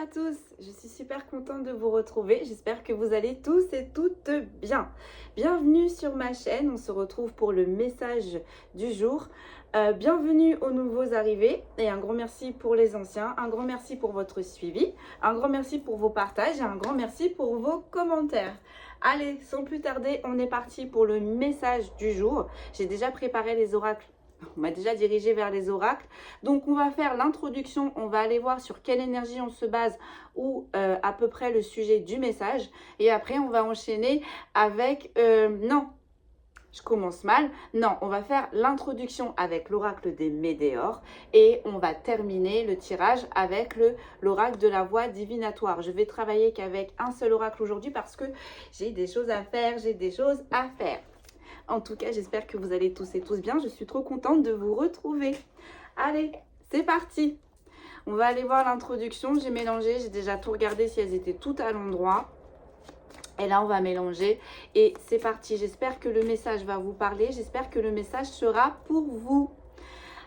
à tous, je suis super contente de vous retrouver, j'espère que vous allez tous et toutes bien. Bienvenue sur ma chaîne, on se retrouve pour le message du jour. Bienvenue aux nouveaux arrivés et un grand merci pour les anciens, un grand merci pour votre suivi, un grand merci pour vos partages et un grand merci pour vos commentaires. Allez, sans plus tarder, on est parti pour le message du jour. J'ai déjà préparé les oracles. On m'a déjà dirigé vers les oracles. Donc, on va faire l'introduction. On va aller voir sur quelle énergie on se base ou à peu près le sujet du message. Et après, on va enchaîner avec... non, je commence mal. Non, on va faire l'introduction avec l'oracle des Médéors. Et on va terminer le tirage avec l'oracle de la voix divinatoire. Je vais travailler qu'avec un seul oracle aujourd'hui parce que j'ai des choses à faire. En tout cas, j'espère que vous allez tous et tous bien. Je suis trop contente de vous retrouver. Allez, c'est parti. On va aller voir l'introduction. J'ai mélangé, j'ai déjà tout regardé si elles étaient toutes à l'endroit. Et là, on va mélanger. Et c'est parti. J'espère que le message va vous parler. J'espère que le message sera pour vous.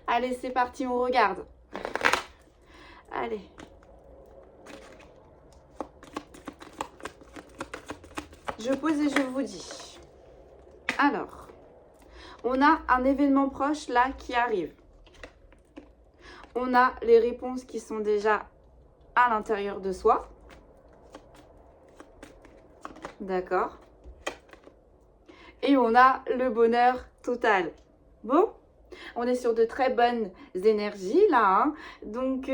Allez, c'est parti, on regarde. Allez. Je pose et je vous dis. Alors, on a un événement proche là qui arrive. On a les réponses qui sont déjà à l'intérieur de soi. D'accord. Et on a le bonheur total. Bon, on est sur de très bonnes énergies là. Hein. Donc,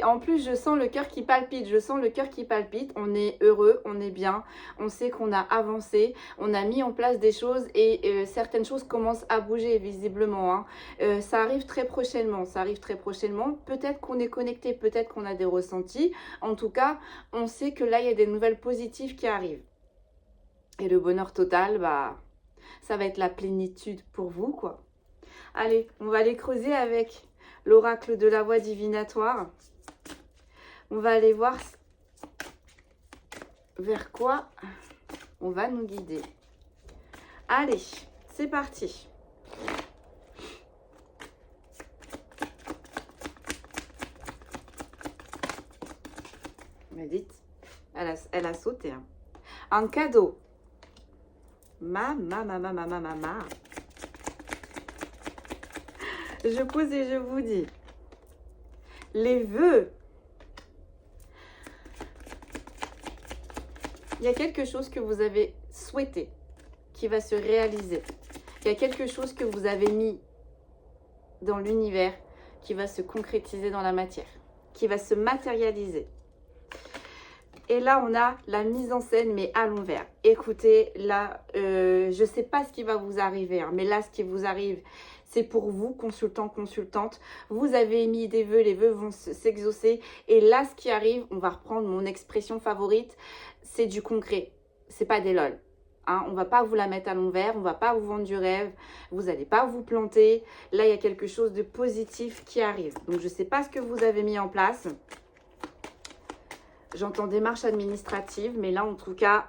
en plus, je sens le cœur qui palpite. On est heureux, on est bien. On sait qu'on a avancé. On a mis en place des choses et certaines choses commencent à bouger visiblement. Hein. Ça arrive très prochainement. Peut-être qu'on est connecté, peut-être qu'on a des ressentis. En tout cas, on sait que là, il y a des nouvelles positives qui arrivent. Et le bonheur total, bah, ça va être la plénitude pour vous, quoi. Allez, on va aller creuser avec l'oracle de la voix divinatoire. On va aller voir vers quoi on va nous guider. Allez, c'est parti. Mais dites, elle a sauté. Hein. Un cadeau. Je pose et je vous dis. Les vœux. Il y a quelque chose que vous avez souhaité qui va se réaliser. Il y a quelque chose que vous avez mis dans l'univers qui va se concrétiser dans la matière, qui va se matérialiser. Et là, on a la mise en scène, mais à l'envers. Écoutez, là, je ne sais pas ce qui va vous arriver, hein, mais là, ce qui vous arrive, c'est pour vous, consultants, consultantes. Vous avez émis des vœux, les vœux vont s'exaucer. Et là, ce qui arrive, on va reprendre mon expression favorite, c'est du concret. C'est pas des lol. Hein, on ne va pas vous la mettre à l'envers, on ne va pas vous vendre du rêve, vous n'allez pas vous planter. Là, il y a quelque chose de positif qui arrive. Donc, je ne sais pas ce que vous avez mis en place. J'entends démarche administrative, mais là, en tout cas,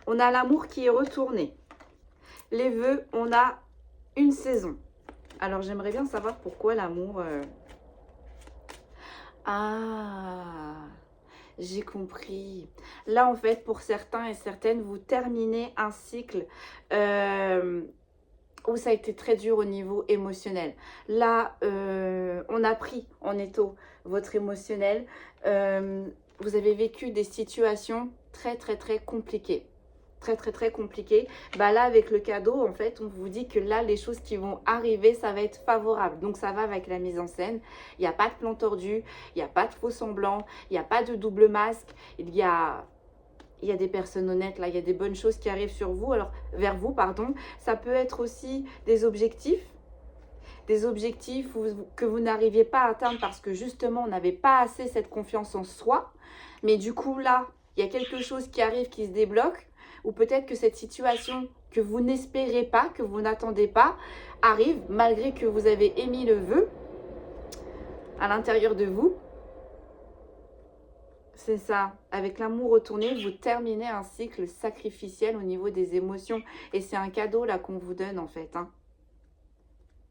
on a l'amour qui est retourné. Les vœux, on a une saison. Alors, j'aimerais bien savoir pourquoi l'amour... Ah, j'ai compris. Là, en fait, pour certains et certaines, vous terminez un cycle où ça a été très dur au niveau émotionnel. Là, on a pris en étau votre émotionnel. Vous avez vécu des situations très compliquées. Très compliquées. Bah là, avec le cadeau, en fait, on vous dit que là, les choses qui vont arriver, ça va être favorable. Donc, ça va avec la mise en scène. Il n'y a pas de plan tordu, il n'y a pas de faux semblant, il n'y a pas de double masque. Il y a des personnes honnêtes, là, il y a des bonnes choses qui arrivent vers vous, pardon. Ça peut être aussi des objectifs que vous n'arriviez pas à atteindre parce que justement, on n'avait pas assez cette confiance en soi. Mais du coup, là, il y a quelque chose qui arrive, qui se débloque. Ou peut-être que cette situation que vous n'espérez pas, que vous n'attendez pas, arrive malgré que vous avez émis le vœu à l'intérieur de vous. C'est ça. Avec l'amour retourné, vous terminez un cycle sacrificiel au niveau des émotions. Et c'est un cadeau là qu'on vous donne en fait. Hein.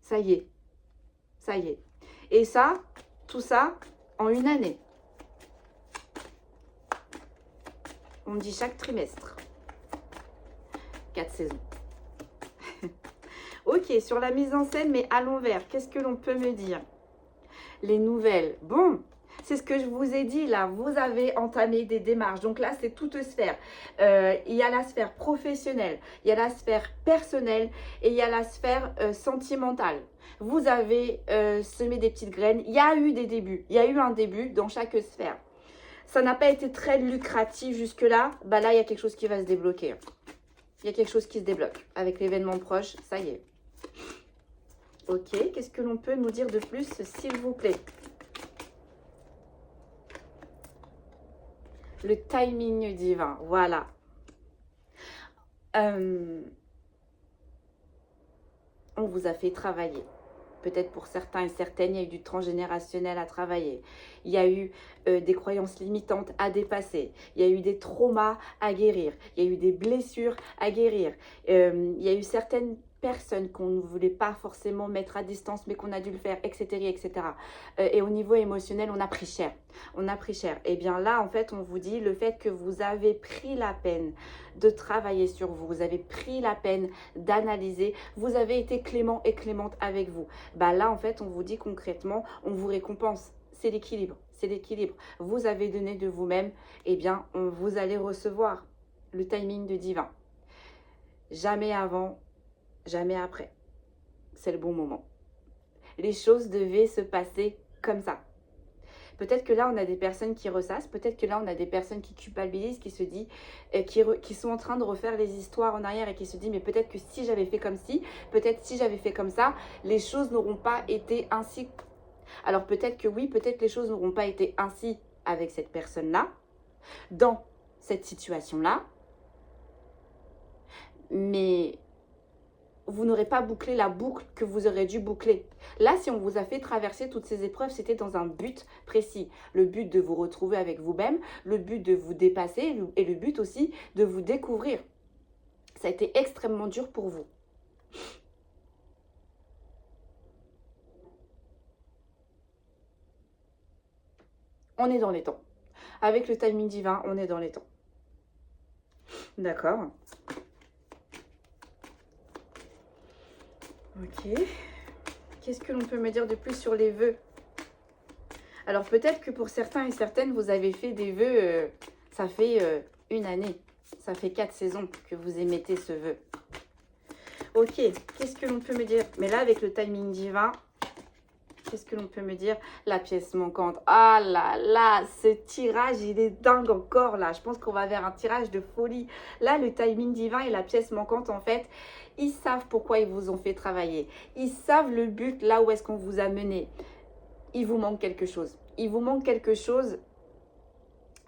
Ça y est. Et ça, tout ça, en une année. On me dit chaque trimestre. 4 saisons. Ok, sur la mise en scène, mais à l'envers, qu'est-ce que l'on peut me dire? Les nouvelles. Bon, c'est ce que je vous ai dit là. Vous avez entamé des démarches. Donc là, c'est toute sphère. Il y a la sphère professionnelle, il y a la sphère personnelle et il y a la sphère sentimentale. Vous avez semé des petites graines. Il y a eu des débuts. Il y a eu un début dans chaque sphère. Ça n'a pas été très lucratif jusque-là. Bah là, il y a quelque chose qui va se débloquer. Il y a quelque chose qui se débloque. Avec l'événement proche, ça y est. Ok, qu'est-ce que l'on peut nous dire de plus, s'il vous plaît? Le timing divin, voilà. On vous a fait travailler. Peut-être pour certains et certaines, il y a eu du transgénérationnel à travailler. Il y a eu des croyances limitantes à dépasser. Il y a eu des traumas à guérir. Il y a eu des blessures à guérir. Il y a eu certaines personnes qu'on ne voulait pas forcément mettre à distance, mais qu'on a dû le faire, etc. etc. Et au niveau émotionnel, on a pris cher. On a pris cher. Et bien là, en fait, on vous dit le fait que vous avez pris la peine de travailler sur vous, vous avez pris la peine d'analyser, vous avez été clément et clémente avec vous. Bah là, en fait, on vous dit concrètement, on vous récompense. C'est l'équilibre, c'est l'équilibre. Vous avez donné de vous-même, eh bien, vous allez recevoir le timing de divin. Jamais avant, jamais après. C'est le bon moment. Les choses devaient se passer comme ça. Peut-être que là, on a des personnes qui ressassent. Peut-être que là, on a des personnes qui culpabilisent, qui se disent, qui sont en train de refaire les histoires en arrière et qui se disent, mais peut-être que si j'avais fait comme ci, peut-être si j'avais fait comme ça, les choses n'auront pas été ainsi. Alors peut-être que oui, peut-être les choses n'auront pas été ainsi avec cette personne-là, dans cette situation-là, mais vous n'aurez pas bouclé la boucle que vous aurez dû boucler. Là, si on vous a fait traverser toutes ces épreuves, c'était dans un but précis. Le but de vous retrouver avec vous-même, le but de vous dépasser et le but aussi de vous découvrir. Ça a été extrêmement dur pour vous. On est dans les temps. Avec le timing divin, on est dans les temps. D'accord. Ok. Qu'est-ce que l'on peut me dire de plus sur les vœux? Alors peut-être que pour certains et certaines, vous avez fait des vœux, ça fait une année. Ça fait 4 saisons que vous émettez ce vœu. Ok, qu'est-ce que l'on peut me dire? Mais là, avec le timing divin, qu'est-ce que l'on peut me dire? La pièce manquante. Ah là là, ce tirage, il est dingue encore là. Je pense qu'on va vers un tirage de folie. Là, le timing divin et la pièce manquante, en fait, ils savent pourquoi ils vous ont fait travailler. Ils savent le but, là où est-ce qu'on vous a mené. Il vous manque quelque chose. Il vous manque quelque chose.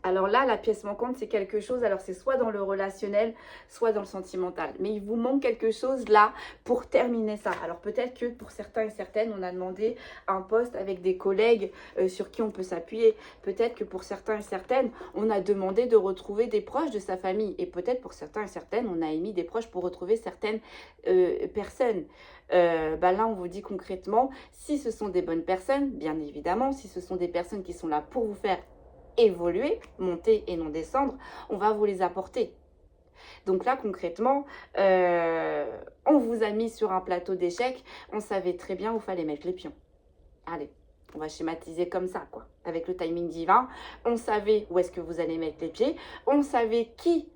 Alors là, la pièce manquante, c'est quelque chose, alors c'est soit dans le relationnel, soit dans le sentimental. Mais il vous manque quelque chose là pour terminer ça. Alors peut-être que pour certains et certaines, on a demandé un poste avec des collègues sur qui on peut s'appuyer. Peut-être que pour certains et certaines, on a demandé de retrouver des proches de sa famille. Et peut-être pour certains et certaines, on a émis des proches pour retrouver certaines personnes. Bah là, on vous dit concrètement, si ce sont des bonnes personnes, bien évidemment, si ce sont des personnes qui sont là pour vous faire évoluer, monter et non descendre, on va vous les apporter. Donc là, concrètement, on vous a mis sur un plateau d'échecs, on savait très bien où il fallait mettre les pions. Allez, on va schématiser comme ça, quoi. Avec le timing divin, on savait où est-ce que vous allez mettre les pieds, on savait qui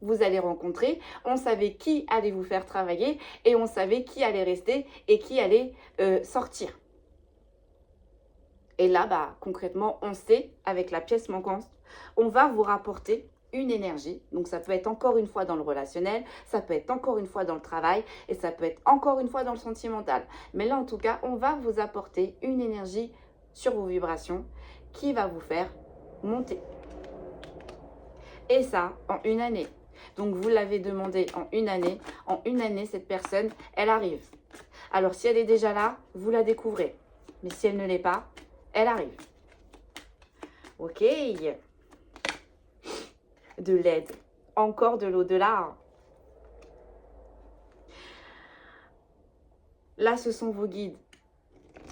vous allez rencontrer, on savait qui allait vous faire travailler et on savait qui allait rester et qui allait sortir. Et là, bah, concrètement, on sait, avec la pièce manquante, on va vous rapporter une énergie. Donc, ça peut être encore une fois dans le relationnel, ça peut être encore une fois dans le travail et ça peut être encore une fois dans le sentimental. Mais là, en tout cas, on va vous apporter une énergie sur vos vibrations qui va vous faire monter. Et ça, en une année. Donc, vous l'avez demandé en une année. En une année, cette personne, elle arrive. Alors, si elle est déjà là, vous la découvrez. Mais si elle ne l'est pas, elle arrive. Ok. De l'aide. Encore de l'au-delà. Là, ce sont vos guides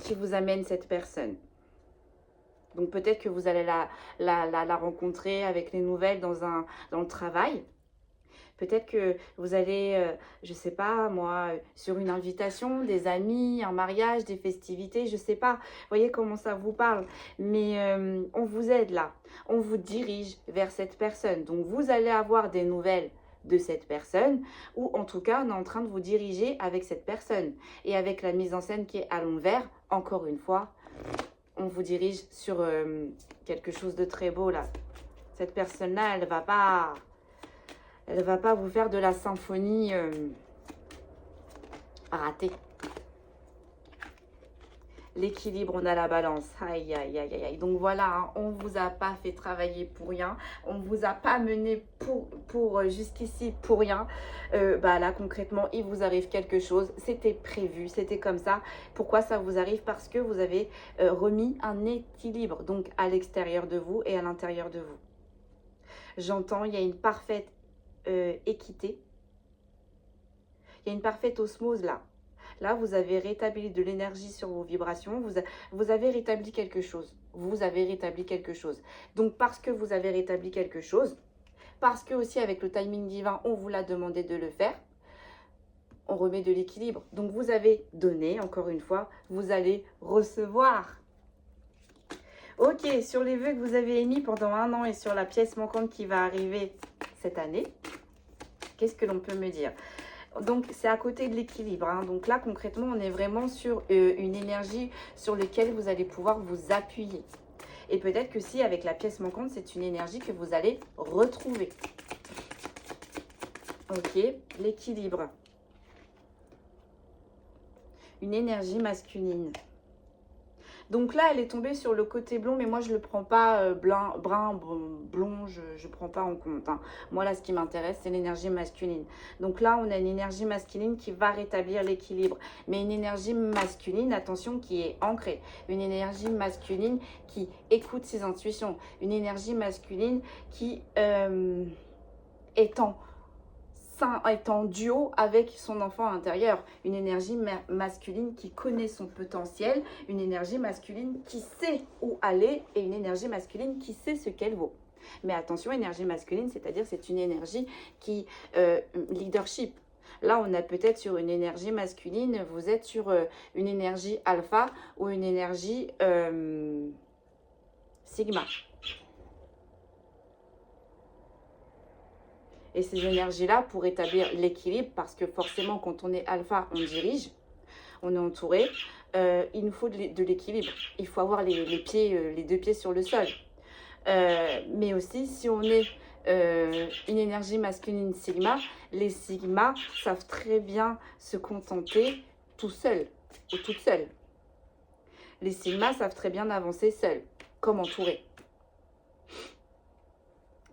qui vous amènent cette personne. Donc peut-être que vous allez la rencontrer avec les nouvelles dans le travail. Peut-être que vous allez, je ne sais pas moi, sur une invitation, des amis, un mariage, des festivités, je ne sais pas. Vous voyez comment ça vous parle. Mais on vous aide là. On vous dirige vers cette personne. Donc vous allez avoir des nouvelles de cette personne, ou en tout cas on est en train de vous diriger avec cette personne. Et avec la mise en scène qui est à l'envers, encore une fois, on vous dirige sur quelque chose de très beau là. Cette personne-là, elle ne va pas vous faire de la symphonie ratée. L'équilibre, on a la balance. Aïe, aïe, aïe, aïe. Donc voilà, hein, on ne vous a pas fait travailler pour rien. On ne vous a pas mené pour jusqu'ici pour rien. Bah là, concrètement, il vous arrive quelque chose. C'était prévu, c'était comme ça. Pourquoi ça vous arrive? Parce que vous avez remis un équilibre, donc à l'extérieur de vous et à l'intérieur de vous. J'entends, il y a une parfaite équité. Il y a une parfaite osmose là. Là, vous avez rétabli de l'énergie sur vos vibrations. Vous avez rétabli quelque chose. Vous avez rétabli quelque chose. Donc, parce que vous avez rétabli quelque chose, parce que aussi avec le timing divin, on vous l'a demandé de le faire, on remet de l'équilibre. Donc, vous avez donné, encore une fois, vous allez recevoir. Ok, sur les vœux que vous avez émis pendant 1 an et sur la pièce manquante qui va arriver cette année, qu'est-ce que l'on peut me dire? Donc, c'est à côté de l'équilibre. Hein. Donc là, concrètement, on est vraiment sur une énergie sur laquelle vous allez pouvoir vous appuyer. Et peut-être que si, avec la pièce manquante, c'est une énergie que vous allez retrouver. Ok, l'équilibre. Une énergie masculine. Donc là, elle est tombée sur le côté blond, mais moi, je ne le prends pas blond, je ne prends pas en compte. Hein. Moi, là, ce qui m'intéresse, c'est l'énergie masculine. Donc là, on a une énergie masculine qui va rétablir l'équilibre. Mais une énergie masculine, attention, qui est ancrée. Une énergie masculine qui écoute ses intuitions. Une énergie masculine qui est en duo avec son enfant intérieur, une énergie masculine qui connaît son potentiel, une énergie masculine qui sait où aller et une énergie masculine qui sait ce qu'elle vaut. Mais attention, énergie masculine, c'est-à-dire c'est une énergie qui leadership. Là, on a peut-être sur une énergie masculine, vous êtes sur une énergie alpha ou une énergie sigma. Et ces énergies-là, pour établir l'équilibre, parce que forcément, quand on est alpha, on dirige, on est entouré, il nous faut de l'équilibre. Il faut avoir les 2 pieds sur le sol. Mais aussi, si on est une énergie masculine sigma, les sigmas savent très bien se contenter tout seuls ou toutes seules. Les sigmas savent très bien avancer seuls, comme entourés.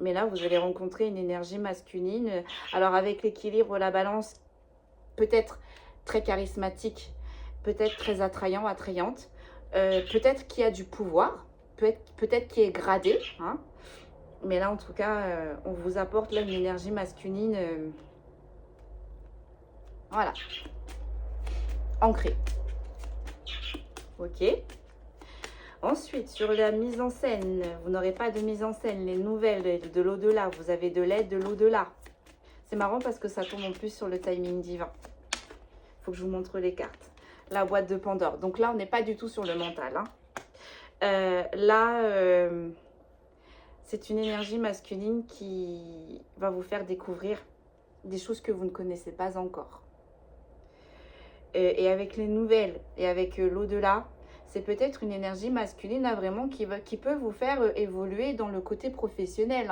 Mais là, vous allez rencontrer une énergie masculine. Alors, avec l'équilibre, la balance, peut-être très charismatique, peut-être très attrayante, peut-être qui a du pouvoir, peut-être qui est gradé. Hein. Mais là, en tout cas, on vous apporte là une énergie masculine, voilà, ancrée. Ok. Ensuite, sur la mise en scène, vous n'aurez pas de mise en scène, les nouvelles de l'au-delà, vous avez de l'aide de l'au-delà. C'est marrant parce que ça tombe en plus sur le timing divin. Il faut que je vous montre les cartes. La boîte de Pandore. Donc là, on n'est pas du tout sur le mental. Hein. C'est une énergie masculine qui va vous faire découvrir des choses que vous ne connaissez pas encore. Et avec les nouvelles et avec l'au-delà, c'est peut-être une énergie masculine là, vraiment qui peut vous faire évoluer dans le côté professionnel.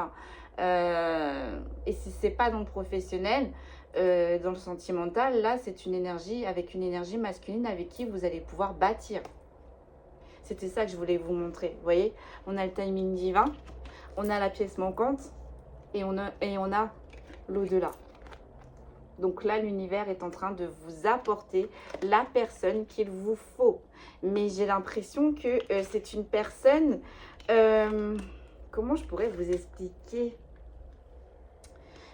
Hein. Et si ce n'est pas dans le professionnel, dans le sentimental, là, c'est une énergie avec une énergie masculine avec qui vous allez pouvoir bâtir. C'était ça que je voulais vous montrer. Vous voyez, on a le timing divin, on a la pièce manquante et on a l'au-delà. Donc là, l'univers est en train de vous apporter la personne qu'il vous faut. Mais j'ai l'impression que c'est une personne... comment je pourrais vous expliquer?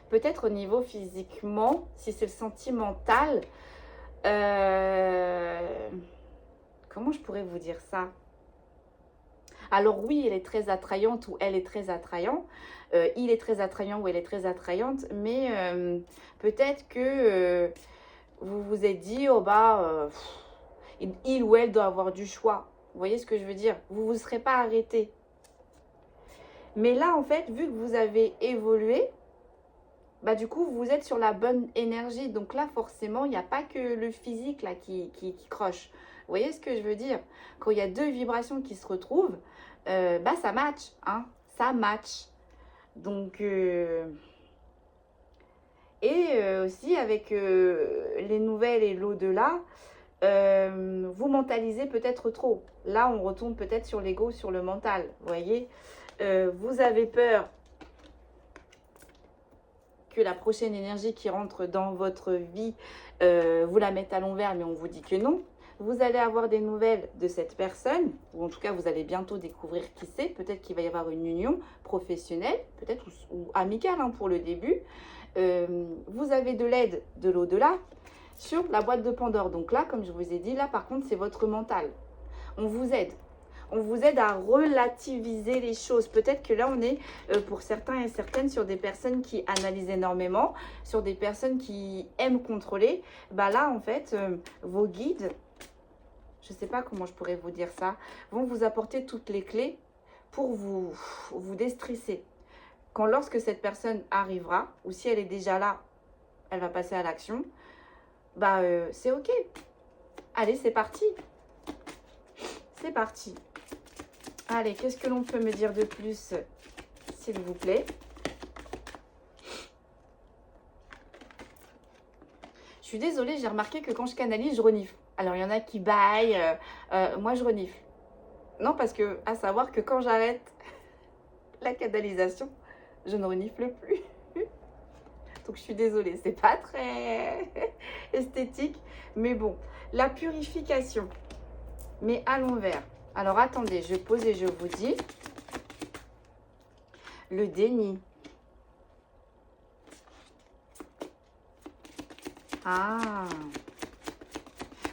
Peut-être au niveau physiquement, si c'est le sentimental. Comment je pourrais vous dire ça? Alors oui, elle est très attrayante ou elle est très attrayant. Il est très attrayant ou elle est très attrayante. Mais peut-être que vous vous êtes dit, oh bah, il ou elle doit avoir du choix. Vous voyez ce que je veux dire? Vous ne vous serez pas arrêté. Mais là, en fait, vu que vous avez évolué, bah du coup, vous êtes sur la bonne énergie. Donc là, forcément, il n'y a pas que le physique là qui croche. Vous voyez ce que je veux dire? Quand il y a deux vibrations qui se retrouvent, bah ça match, hein? Ça match. Donc, aussi avec les nouvelles et l'au-delà, vous mentalisez peut-être trop. Là, on retourne peut-être sur l'ego, sur le mental. Vous voyez? Vous avez peur que la prochaine énergie qui rentre dans votre vie, vous la mette à l'envers, mais on vous dit que non. Vous allez avoir des nouvelles de cette personne, ou en tout cas, vous allez bientôt découvrir qui c'est. Peut-être qu'il va y avoir une union professionnelle, peut-être, ou amicale hein, pour le début. Vous avez de l'aide de l'au-delà sur la boîte de Pandore. Donc là, comme je vous ai dit, là, par contre, c'est votre mental. On vous aide. On vous aide à relativiser les choses. Peut-être que là, on est pour certains et certaines sur des personnes qui analysent énormément, sur des personnes qui aiment contrôler. Bah là, en fait, vos guides, je ne sais pas comment je pourrais vous dire ça, vont vous apporter toutes les clés pour vous déstresser. Lorsque cette personne arrivera, ou si elle est déjà là, elle va passer à l'action, bah c'est ok. Allez, c'est parti. C'est parti. Allez, qu'est-ce que l'on peut me dire de plus, s'il vous plaît? Je suis désolée, j'ai remarqué que quand je canalise, je renifle. Alors, il y en a qui baillent, moi je renifle. Non, parce que, à savoir que quand j'arrête la canalisation, je ne renifle plus. Donc, je suis désolée, c'est pas très esthétique. Mais bon, la purification, mais à l'envers. Alors, attendez, je pose et je vous dis. Le déni. Ah.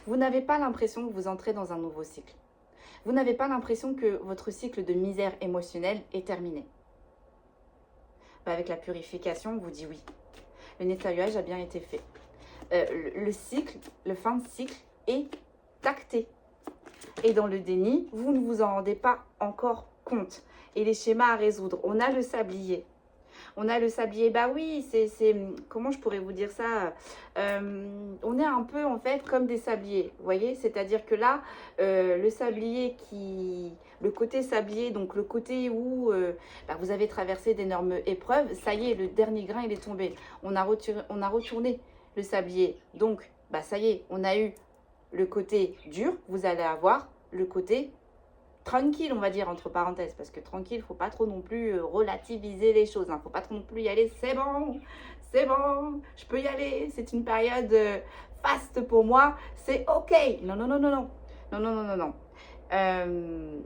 Vous n'avez pas l'impression que vous entrez dans un nouveau cycle. Vous n'avez pas l'impression que votre cycle de misère émotionnelle est terminé. Bah, avec la purification, on vous dit oui. Le nettoyage a bien été fait. Le cycle, le fin de cycle est acté. Et dans le déni, vous ne vous en rendez pas encore compte. Et les schémas à résoudre. On a le sablier. On a le sablier, bah oui, c'est comment je pourrais vous dire ça? On est un peu en fait comme des sabliers, vous voyez? C'est-à-dire que là, le sablier le côté sablier, donc le côté où bah, vous avez traversé d'énormes épreuves, ça y est, le dernier grain, il est tombé. On a retourné le sablier. Donc, bah ça y est, on a eu le côté dur, vous allez avoir le côté tranquille, on va dire, entre parenthèses, parce que tranquille, faut pas trop non plus relativiser les choses, hein. Faut pas trop non plus y aller, c'est bon, je peux y aller, c'est une période faste pour moi, c'est ok. Non, non, non, non, non, non, non, non, non, non.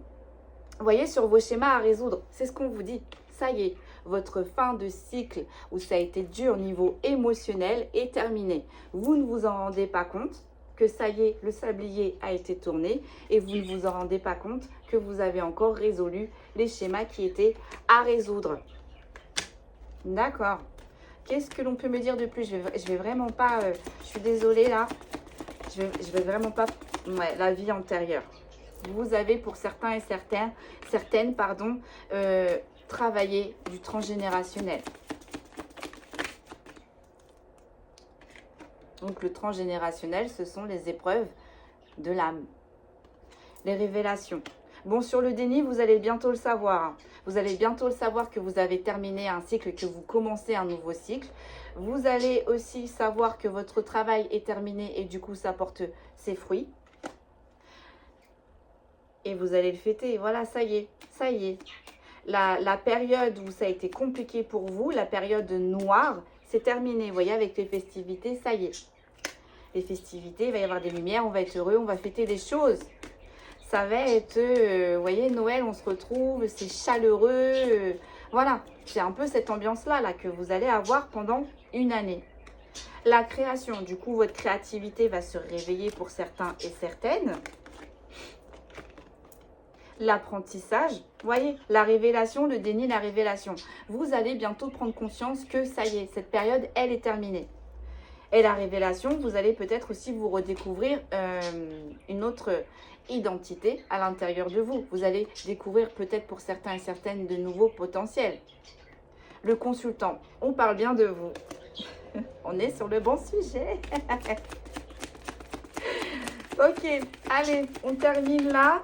Vous voyez, sur vos schémas à résoudre, c'est ce qu'on vous dit, ça y est, votre fin de cycle où ça a été dur au niveau émotionnel est terminée. Vous ne vous en rendez pas compte que ça y est, le sablier a été tourné et vous ne vous en rendez pas compte que vous avez encore résolu les schémas qui étaient à résoudre. D'accord. Qu'est-ce que l'on peut me dire de plus? Je vais vraiment pas... je suis désolée là. Je vais vraiment pas... Ouais, la vie antérieure. Vous avez pour certains et certaines, travaillé du transgénérationnel. Donc, le transgénérationnel, ce sont les épreuves de l'âme. Les révélations. Bon, sur le déni, vous allez bientôt le savoir. Hein. Vous allez bientôt le savoir que vous avez terminé un cycle, que vous commencez un nouveau cycle. Vous allez aussi savoir que votre travail est terminé et du coup, ça porte ses fruits. Et vous allez le fêter. Voilà, ça y est, ça y est. La période où ça a été compliqué pour vous, la période noire, c'est terminé. Vous voyez, avec les festivités, ça y est. Les festivités, il va y avoir des lumières, on va être heureux, on va fêter des choses. Ça va être, vous voyez, Noël, on se retrouve, c'est chaleureux. Voilà, c'est un peu cette ambiance-là là, que vous allez avoir pendant une année. La création, du coup, votre créativité va se réveiller pour certains et certaines. l'apprentissage. Vous voyez, la révélation, le déni, la révélation. Vous allez bientôt prendre conscience que ça y est, cette période, elle est terminée. Et la révélation, vous allez peut-être aussi vous redécouvrir une autre identité à l'intérieur de vous. Vous allez découvrir peut-être pour certains et certaines de nouveaux potentiels. Le consultant, on parle bien de vous. On est sur le bon sujet. Ok, allez, on termine là.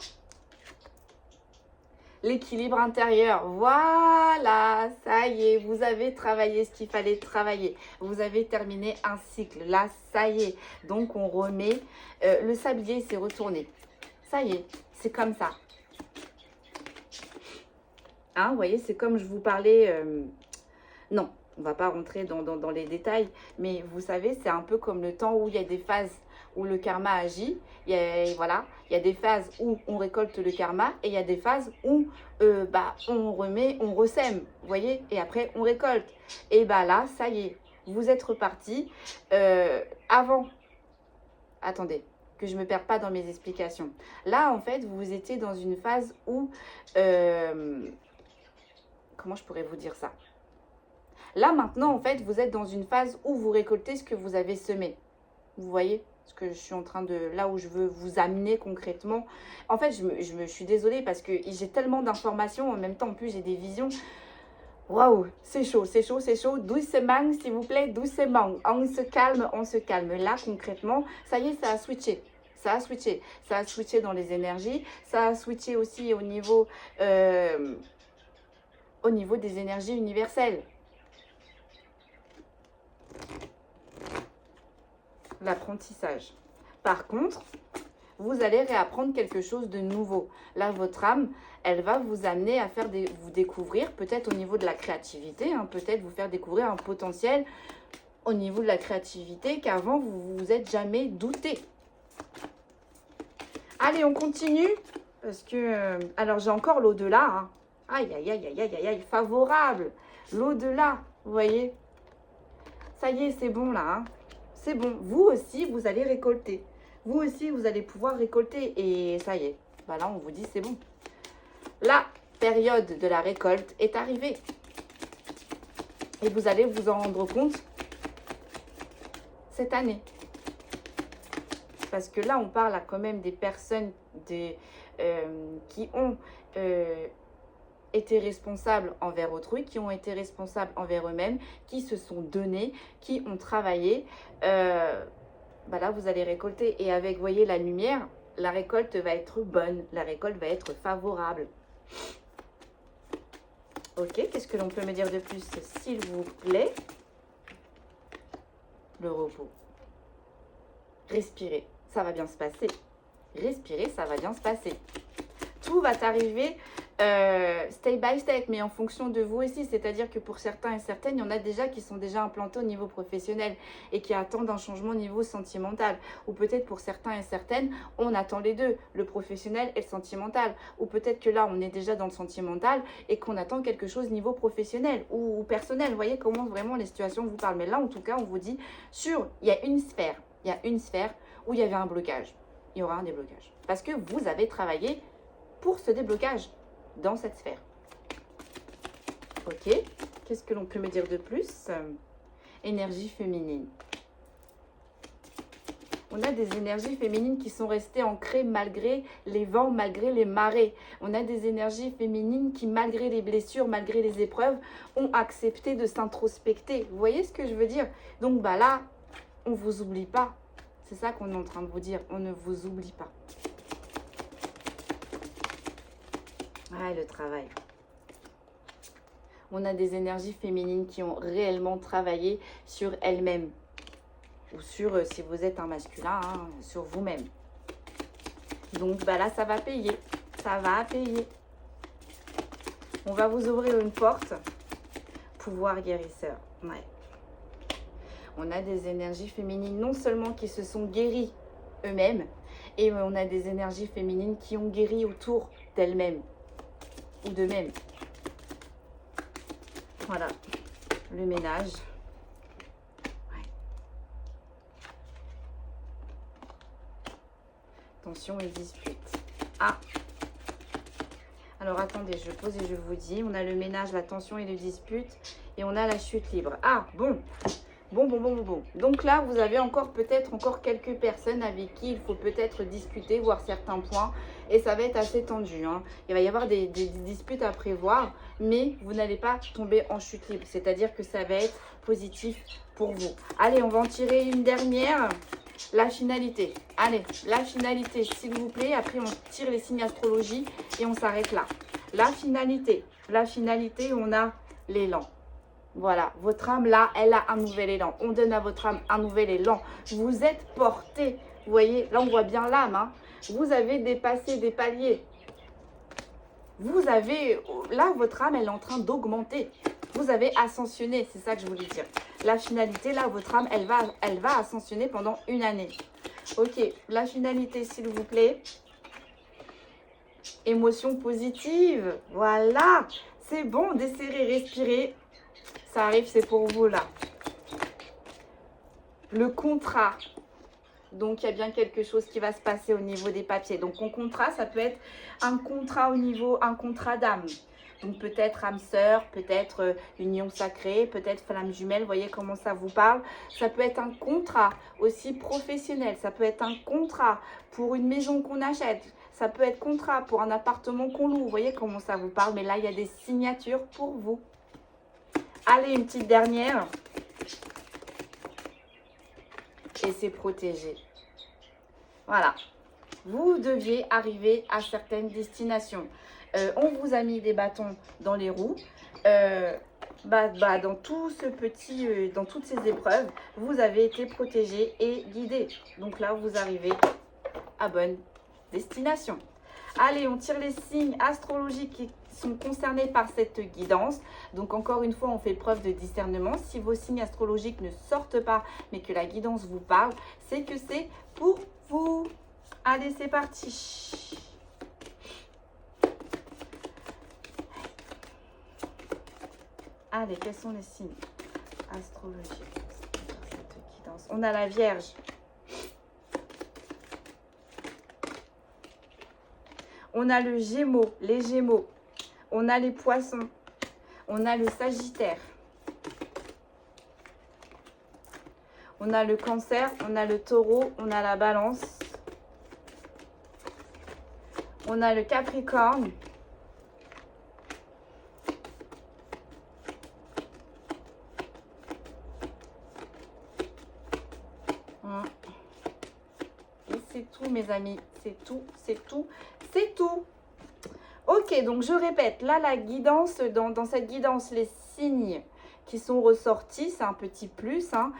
L'équilibre intérieur, voilà, ça y est, vous avez travaillé ce qu'il fallait travailler. Vous avez terminé un cycle, là, ça y est. Donc, on remet, le sablier s'est retourné. Ça y est, c'est comme ça. Hein, vous voyez, c'est comme je vous parlais, non, on ne va pas rentrer dans les détails, mais vous savez, c'est un peu comme le temps où il y a des phases où le karma agit. Voilà, il y a des phases où on récolte le karma et il y a des phases où on remet, on ressème, vous voyez, et après on récolte. Et là, ça y est, vous êtes reparti. Avant, attendez, que je ne me perde pas dans mes explications. Là, en fait, vous étiez dans une phase où, comment je pourrais vous dire ça? Là, maintenant, en fait, vous êtes dans une phase où vous récoltez ce que vous avez semé. Vous voyez ce que je suis en train de... Là où je veux vous amener concrètement. En fait, je suis désolée parce que j'ai tellement d'informations. En même temps, en plus, j'ai des visions. Waouh, c'est chaud, c'est chaud, c'est chaud. Doucement, s'il vous plaît, doucement. On se calme, on se calme. Là, concrètement, ça y est, ça a switché. Ça a switché. Ça a switché dans les énergies. Ça a switché aussi au niveau des énergies universelles. L'apprentissage. Par contre, vous allez réapprendre quelque chose de nouveau. Là, votre âme, elle va vous amener à vous découvrir, peut-être au niveau de la créativité, hein, peut-être vous faire découvrir un potentiel au niveau de la créativité qu'avant, vous vous êtes jamais douté. Allez, on continue. Parce que, alors j'ai encore l'au-delà. Hein. Aïe, aïe, aïe, aïe, aïe, aïe, favorable. L'au-delà, vous voyez. Ça y est, c'est bon là. Hein. C'est bon. Vous aussi, vous allez récolter. Vous aussi, vous allez pouvoir récolter. Et ça y est. Là, on vous dit, c'est bon. La période de la récolte est arrivée. Et vous allez vous en rendre compte cette année. Parce que là, on parle quand même des personnes qui ont été responsables envers autrui, qui ont été responsables envers eux-mêmes, qui se sont donnés, qui ont travaillé. Là, vous allez récolter. Et avec, vous voyez, la lumière, la récolte va être bonne. La récolte va être favorable. Ok, qu'est-ce que l'on peut me dire de plus, s'il vous plaît? Le repos. Respirez, ça va bien se passer. Respirez, ça va bien se passer. Tout va t'arriver step by step, mais en fonction de vous aussi. C'est-à-dire que pour certains et certaines, il y en a déjà qui sont déjà implantés au niveau professionnel et qui attendent un changement au niveau sentimental. Ou peut-être pour certains et certaines, on attend les deux, le professionnel et le sentimental. Ou peut-être que là, on est déjà dans le sentimental et qu'on attend quelque chose niveau professionnel ou personnel. Vous voyez comment vraiment les situations vous parlent. Mais là, en tout cas, on vous dit, il y a une sphère. Il y a une sphère où il y avait un blocage. Il y aura un déblocage. Parce que vous avez travaillé pour ce déblocage dans cette sphère. Ok. Qu'est-ce que l'on peut me dire de plus? Énergie féminine. On a des énergies féminines qui sont restées ancrées malgré les vents, malgré les marées. On a des énergies féminines qui, malgré les blessures, malgré les épreuves, ont accepté de s'introspecter. Vous voyez ce que je veux dire? Donc là, on ne vous oublie pas. C'est ça qu'on est en train de vous dire. On ne vous oublie pas. Ah, le travail. On a des énergies féminines qui ont réellement travaillé sur elles-mêmes. Ou sur, si vous êtes un masculin, hein, sur vous-même. Donc là, ça va payer. Ça va payer. On va vous ouvrir une porte. Pouvoir guérisseur. Ouais. On a des énergies féminines non seulement qui se sont guéries eux-mêmes, et on a des énergies féminines qui ont guéri autour d'elles-mêmes ou d'eux-mêmes. Voilà, le ménage. Ouais. Tension et dispute. Ah, Alors, attendez, je pose et je vous dis. On a le ménage, la tension et le dispute. Et on a la chute libre. Ah, bon. Bon. Donc là, vous avez peut-être encore quelques personnes avec qui il faut peut-être discuter, voir certains points. Et ça va être assez tendu, hein. Il va y avoir des disputes à prévoir, mais vous n'allez pas tomber en chute libre. C'est-à-dire que ça va être positif pour vous. Allez, on va en tirer une dernière. La finalité. Allez, la finalité, s'il vous plaît. Après, on tire les signes astrologie et on s'arrête là. La finalité. La finalité, on a l'élan. Voilà, votre âme là, elle a un nouvel élan. On donne à votre âme un nouvel élan. Vous êtes porté. Vous voyez, là on voit bien l'âme, hein. Vous avez dépassé des paliers. Vous avez, là votre âme, elle est en train d'augmenter. Vous avez ascensionné, c'est ça que je voulais dire. La finalité, là, votre âme, elle va ascensionner pendant une année. Ok, la finalité, s'il vous plaît. Émotion positive. Voilà, c'est bon, desserrez, respirez. Ça arrive, c'est pour vous là. Le contrat. Donc, il y a bien quelque chose qui va se passer au niveau des papiers. Donc, en contrat, ça peut être un contrat un contrat d'âme. Donc, peut-être âme sœur, peut-être union sacrée, peut-être flamme jumelle. Vous voyez comment ça vous parle. Ça peut être un contrat aussi professionnel. Ça peut être un contrat pour une maison qu'on achète. Ça peut être contrat pour un appartement qu'on loue. Vous voyez comment ça vous parle. Mais là, il y a des signatures pour vous. Allez, une petite dernière. Et c'est protégé. Voilà. Vous deviez arriver à certaines destinations. On vous a mis des bâtons dans les roues. Dans tout ce petit, dans toutes ces épreuves, vous avez été protégé et guidé. Donc là, vous arrivez à bonne destination. Allez, on tire les signes astrologiques qui sont concernés par cette guidance. Donc encore une fois, on fait preuve de discernement. Si vos signes astrologiques ne sortent pas, mais que la guidance vous parle, c'est que c'est pour vous. Allez, c'est parti. Allez, quels sont les signes astrologiques pour cette guidance? On a la Vierge. On a le Gémeaux, les Gémeaux. On a les Poissons. On a le Sagittaire. On a le Cancer. On a le Taureau. On a la Balance. On a le Capricorne. Et c'est tout, mes amis. C'est tout, c'est tout, c'est tout. Ok, donc je répète, là, la guidance, dans cette guidance, les signes qui sont ressortis, c'est un petit plus, hein,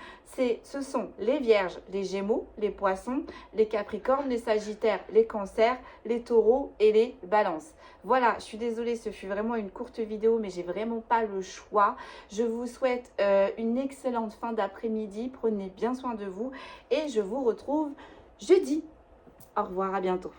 ce sont les Vierges, les Gémeaux, les Poissons, les Capricornes, les Sagittaires, les Cancers, les Taureaux et les Balances. Voilà, je suis désolée, ce fut vraiment une courte vidéo, mais j'ai vraiment pas le choix. Je vous souhaite une excellente fin d'après-midi, prenez bien soin de vous et je vous retrouve jeudi. Au revoir, à bientôt.